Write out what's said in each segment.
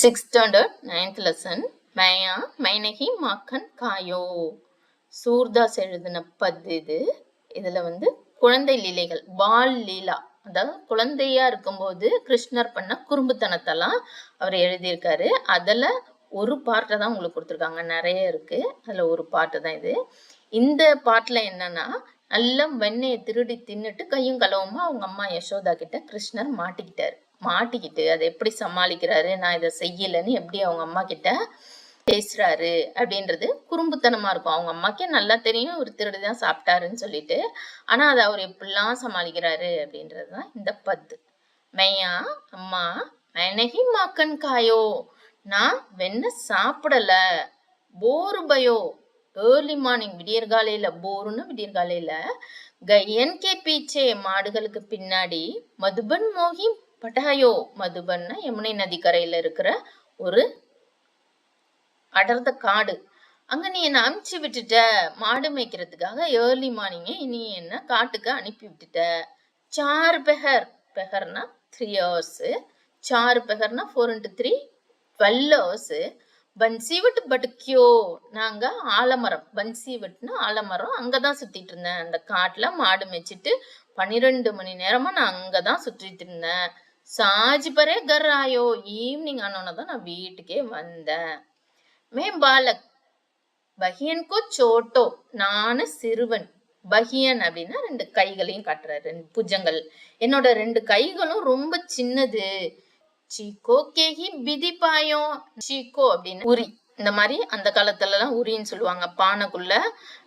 6th standard 9th lesson மயா மைனகி மாக்கன் காயோ. சூர்தாஸ் எழுதின பத்து இதுல குழந்தை லீலைகள், பால் லீலா, அதாவது குழந்தையா இருக்கும்போது கிருஷ்ணர் பண்ண குறும்புத்தனத்தெல்லாம் அவர் எழுதியிருக்காரு. அதுல ஒரு பாட்டை தான் உங்களுக்கு கொடுத்துருக்காங்க, நிறைய இருக்கு, அதுல ஒரு பாட்டு தான் இது. இந்த பாட்டுல என்னன்னா, நல்ல வெண்ணெயை திருடி தின்னுட்டு கையும் களவுமா அவங்க அம்மா யசோதா கிட்ட கிருஷ்ணர் மாட்டிக்கிட்டு அதை எப்படி சமாளிக்கிறாரு, நான் இதை செய்யலைன்னு எப்படி அவங்க அம்மா கிட்ட பேசுறாரு அப்படின்றது குறும்புத்தனமா இருக்கும். அவங்க அம்மாக்கே நல்லா தெரியும் ஒரு திருடுதான் சாப்பிட்டாருன்னு சொல்லிட்டு, ஆனா அதை அவர் எப்படிலாம் சமாளிக்கிறாரு அப்படின்றதுதான் இந்த பத்து. மையா அம்மா மைனகி மாக்கன் காயோ, நான் வெண்ண சாப்பிடல. போரு பயோ, ஏர்லி மார்னிங் விடியற்காலையில, போருன்னு விடியற்காலையில, கையன் கே பீச்சே மாடுகளுக்கு பின்னாடி, மதுபன் மோகி பட்டாயோ, மதுபன்னா யமுனை நதிக்கரையில இருக்கிற ஒரு அடர்ந்த காடு, அங்க நீ என்ன அனுப்பிச்சு விட்டுட்ட மாடு மேய்க்கிறதுக்காக. ஏர்லி மார்னிங்கே நீ என்ன காட்டுக்கு அனுப்பி விட்டுட்ட. சார் பெஹர், பெஹர்னா 3 hours, சார் பெஹர்னா 4 into 3 12 hours. பன்சி விட்டு பட்டுக்கியோ, நாங்க ஆலமரம், பன்சி விட்டுனா ஆலமரம், அங்கதான் சுத்திட்டு இருந்தேன். அந்த காட்டுல மாடு மேய்ச்சிட்டு 12 மணி நேரமா நான் அங்கதான் சுற்றிட்டு இருந்தேன். சாஜ் பரே கர் ஆயோ, ஈவினிங் ஆனோன்னு நான் வீட்டுக்கே வந்தேன். மே பாலக், பஹியன் கோ சோட்டோ, நானு சிறுவன். பஹியன் அப்படின்னா 2 கைகளையும் காட்டுறாரு, 2 புஜங்கள். என்னோட 2 கைகளும் ரொம்ப சின்னது. சீக்கோ கேஹி பிதி பாயும், சீக்கோ அப்படின்னு உரி, இந்த மாதிரி அந்த காலத்துல எல்லாம் உரின்னு சொல்லுவாங்க. பானைக்குள்ள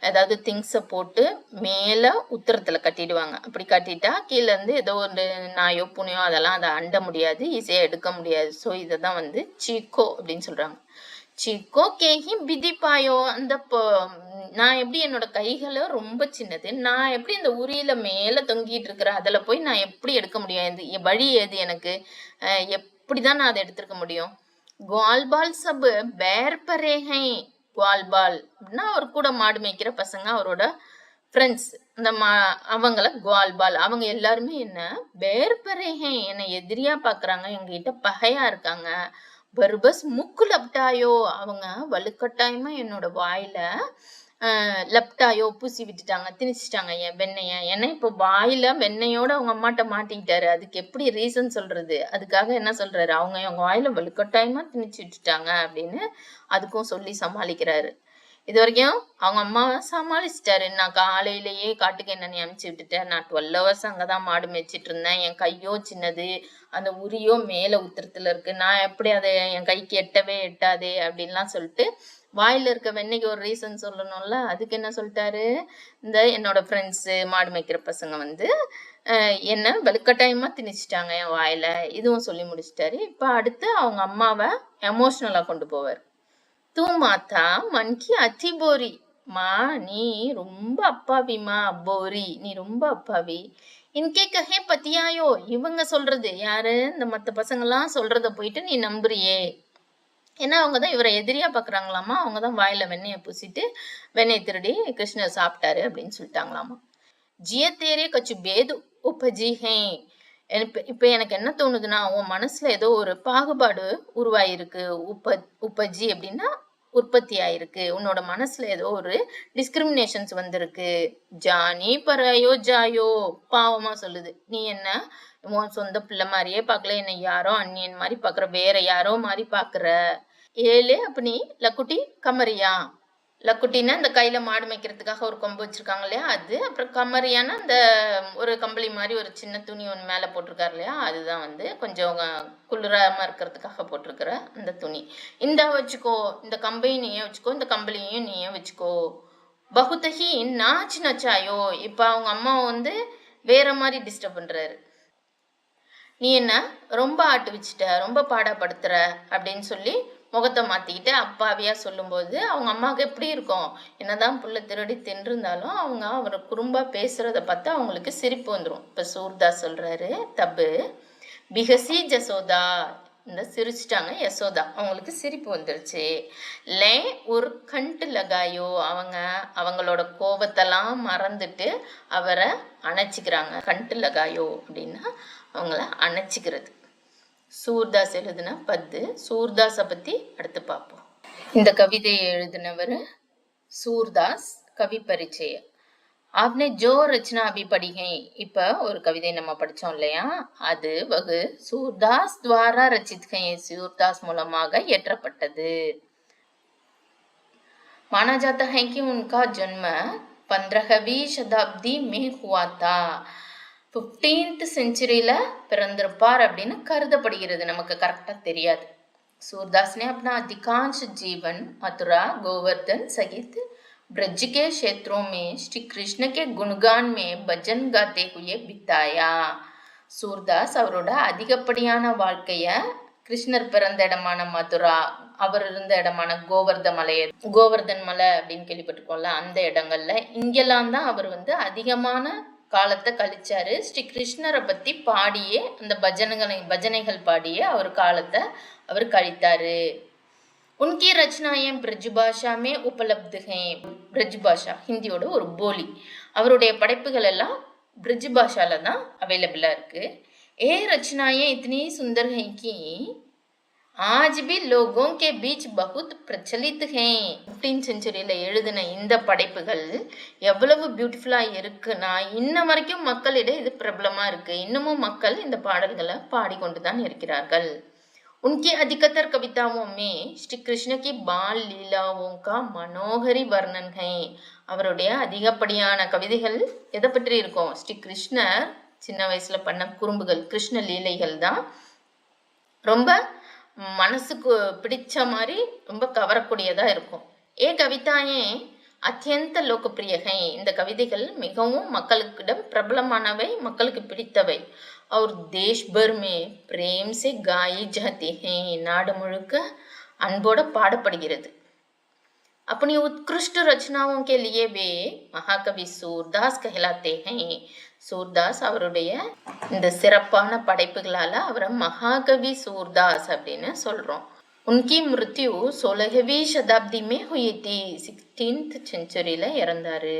ஏதாவது திங்ஸ போட்டு மேல உத்தரத்துல கட்டிடுவாங்க. அப்படி கட்டிட்டா கீழே இருந்து ஏதோ ஒரு நாயோ பூனையோ அதெல்லாம் அதை அண்ட முடியாது, ஈஸியா எடுக்க முடியாது. ஸோ இதைதான் சீக்கோ அப்படின்னு சொல்றாங்க. சீக்கோ கேஹி பிதி பாயோ, அந்த நான் எப்படி என்னோட கைகளை ரொம்ப சின்னது, நான் எப்படி இந்த உரியில மேல தொங்கிட்டு இருக்கிறேன், அதுல போய் நான் எப்படி எடுக்க முடியும், வழி ஏது எனக்கு, எப்படிதான் நான் அதை எடுத்திருக்க முடியும். குவால்பால் சபு பேர் பரேஹை, குவால்பால் அப்படின்னா அவர் கூட மாடு மேய்க்கிற பசங்க, அவரோட ஃப்ரெண்ட்ஸ், அந்த அவங்கள குவால்பால், அவங்க எல்லாருமே என்ன பேர் பரேஹை, என்னை எதிரியா பாக்குறாங்க, எங்ககிட்ட பகையா இருக்காங்க. பர்பஸ் முக்கு லப்டாயோ, அவங்க வலுக்கட்டாயமா என்னோட வாயில லப்டாயோ பூசி விட்டுட்டாங்க, திணிச்சிட்டாங்க என் வெண்ணைய. ஏன்னா இப்போ வாயில வெண்ணையோட அவங்க அம்மாட்ட மாட்டிக்கிட்டாரு, அதுக்கு எப்படி ரீசன் சொல்றது, அதுக்காக என்ன சொல்றாரு, அவங்க வாயில வலுக்கட்டாயமா திணிச்சு விட்டுட்டாங்க அப்படின்னு அதுக்கும் சொல்லி சமாளிக்கிறாரு. இது வரைக்கும் அவங்க அம்மாவை சமாளிச்சிட்டாரு. நான் காலையிலேயே காட்டுக்கு என்ன நீ அனுப்பிச்சு விட்டுட்டேன், நான் 12 hours அங்கதான் மாடு மேய்ச்சிட்டு இருந்தேன், என் கையோ சின்னது, அந்த உரியோ மேல உத்தரத்துல இருக்கு, நான் எப்படி அதை என் கைக்கு எட்டாதே அப்படின்லாம் சொல்லிட்டு வாயில இருக்க வெண்ணைக்கு ஒரு ரீசன் சொல்லணும்ல. அதுக்கு என்ன சொல்லிட்டாரு, இந்த என்னோட ஃப்ரெண்ட்ஸ் மாடு மேய்க்கிற பசங்க என்ன வலுக்கட்டாயமா திணிச்சிட்டாங்க என் வாயில, இதுவும் சொல்லி முடிச்சிட்டாரு. இப்ப அடுத்து அவங்க அம்மாவை எமோஷனலா கொண்டு போவார். தூ மாத்தா மன்கி அத்தி போரி, மா நீ ரொம்ப அப்பாவிமா, போரி நீ ரொம்ப அப்பாவி. இன்கே கஹே பத்தியாயோ, இவங்க சொல்றது யாரு, இந்த மத்த பசங்கெல்லாம் சொல்றத போயிட்டு நீ நம்புறியே. ஏன்னா அவங்கதான் இவரை எதிரியா பாக்குறாங்களாமா, அவங்கதான் வாயில வெண்ணெயை பூசிட்டு வெண்ணெய் திருடி கிருஷ்ணர் சாப்பிட்டாரு அப்படின்னு சொல்லிட்டாங்களாமா. ஜிய தேரே கச்சு பேது உபஜி ஹே, இப்ப எனக்கு என்ன தோணுதுன்னா, உன் மனசுல ஏதோ ஒரு பாகுபாடு உருவாயிருக்கு. உபஜி அப்படின்னா உற்பத்தி ஆயிருக்கு, உன்னோட மனசுல ஏதோ ஒரு டிஸ்கிரிமினேஷன்ஸ் வந்திருக்கு. ஜானி பராயோ ஜாயோ, பாவமா சொல்லுது, நீ என்ன உன் சொந்த பிள்ளை மாதிரியே பாக்கல, என்னை யாரோ அந்நியன் மாதிரி பாக்குற, வேற யாரோ மாதிரி பாக்குற. ஏழு அப்ப நீ லக்குட்டி கமரியா, லக்குட்டின்னா இந்த கையில மாடு மேய்க்கிறதுக்காக ஒரு கொம்பு வச்சிருக்காங்க இல்லையா அது, அப்புறம் கமரியானா அந்த ஒரு கம்பளி மாதிரி ஒரு சின்ன துணி ஒன்று மேல போட்டிருக்காரு இல்லையா, அதுதான் கொஞ்சம் குளிராம இருக்கிறதுக்காக போட்டிருக்கிற அந்த துணி. இந்த வச்சுக்கோ, இந்த கம்பையும் நீயே வச்சுக்கோ, இந்த கம்பளியையும் நீயே வச்சுக்கோ. பகுத்தகி நாச்சு நச்சாயோ, இப்ப அவங்க அம்மா வேற மாதிரி டிஸ்டர்ப் பண்றாரு. நீ என்ன ரொம்ப ஆட்டு வச்சுட்ட, ரொம்ப பாடப்படுத்துற அப்படின்னு சொல்லி முகத்தை மாத்திக்கிட்டு அப்பாவியா சொல்லும்போது அவங்க அம்மாவுக்கு எப்படி இருக்கும், என்னதான் புள்ள திருடி தின்றிருந்தாலும் அவங்க அவரை குறும்பா பேசுறத பார்த்து அவங்களுக்கு சிரிப்பு வந்துடும். இப்ப சூர்தாஸ் சொல்றாரு, தப்பு பிகசி ஜசோதா, இந்த சிரிச்சிட்டாங்க யசோதா, அவங்களுக்கு சிரிப்பு வந்துருச்சு. லே ஒரு கண்டு லகாயோ, அவங்களோட கோபத்தெல்லாம் மறந்துட்டு அவரை அணைச்சிக்கிறாங்க. கண்டு லகாயோ அப்படின்னா அவங்கள அணைச்சிக்கிறது. சூர்தாஸ் எழுதின பத்து. சூர்தாஸை பற்றி அடுத்து பார்ப்போம். இந்த கவிதையை எழுதினவர் சூர்தாஸ். கவி பரிச்சயம். आपने जो रचना अभी पढ़ी है, இப்ப ஒரு கவிதை நம்ம படிச்சோம் இல்லையா, அது வகு சூர்தாஸ் द्वारा रचित है, சூர்தாஸ் மூலமாக இயற்றப்பட்டது. माना जाता है कि उनका जन्म 15वीं शताब्दी में हुआ था. 15th செஞ்சுரியில பிறந்திருப்பார் அப்படின்னு கருதப்படுகிறது. நமக்கு கரெக்டா தெரியாது. सूरदास ने अपना अधिकांश जीवन मथुरा, गोवर्धन सहित ब्रज के क्षेत्रों में श्री कृष्ण के गुणगान में भजन गाते हुए बिताया. சூர்தாஸ் அவரோட அதிகப்படியான வாழ்க்கைய கிருஷ்ணர் பிறந்த இடமான மதுரா, அவர் இருந்த இடமான கோவர்தன் மலை அப்படின்னு கேள்விப்பட்டிருக்கோம்ல, அந்த இடங்கள்ல இங்கெல்லாம் தான் அவர் அதிகமான காலத்தை கழிச்சாரு. ஸ்ரீ கிருஷ்ணரை பத்தி பாடியே அந்த பஜனைகள் பாடியே அவர் காலத்தை அவர் கழித்தாரு. उनकी रचनाएं ब्रज भाषा में उपलब्ध हैं. ब्रज भाषा ஹிந்தியோட ஒரு போலி. அவருடைய படைப்புகள் எல்லாம் ब्रज भाषाல தான் அவைலபிளா இருக்கு. ये रचनाएं इतनी सुंदर हैं कि आज भी लोगों के बीच बहुत प्रचलित हैं. 15th செஞ்சுரியில எழுதின இந்த படைப்புகள் எவ்வளவு பியூட்டிஃபுல்லா இருக்குன்னா இன்ன வரைக்கும் மக்களிடையே இது பிரபலமா இருக்கு. இன்னமும் மக்கள் இந்த பாடல்களை பாடிக்கொண்டுதான் இருக்கிறார்கள். उनकी अधिकतर कविताओं में श्री कृष्ण की बाल लीलाओं का मनोहरी वर्णन है. அவருடைய அதிகப்படியான கவிதைகள் எதை பற்றி இருக்கும்? ஸ்ரீ கிருஷ்ணர் சின்ன வயசுல பண்ண குறும்புகள், கிருஷ்ண லீலைகள் தான் ரொம்ப மனசுக்கு பிடிச்ச மாதிரி ரொம்ப கவரக்கூடியதா இருக்கும். ஏ கவிதாயே அத்தியந்த லோகப்பிரியகை. இந்த கவிதைகள் மிகவும் மக்களுக்கிடம் பிரபலமானவை, மக்களுக்கு பிடித்தவை. और देश भर में प्रेम से गाई जाती हैं. நாடு முழுக்க அன்போட பாடப்படுகிறது. अपनी उत्कृष्ट रचनाओं के लिए वे महाकवि सूरदास कहलाते हैं. சூர்தாஸ் அவருடைய இந்த சிறப்பான படைப்புகளால அவரை மகாகவி சூர்தாஸ் அப்படின்னு சொல்றோம். उनकी मृत्यु 16वीं शताब्दी में हुई थी. 16th செஞ்சுரியில இறந்தாரு.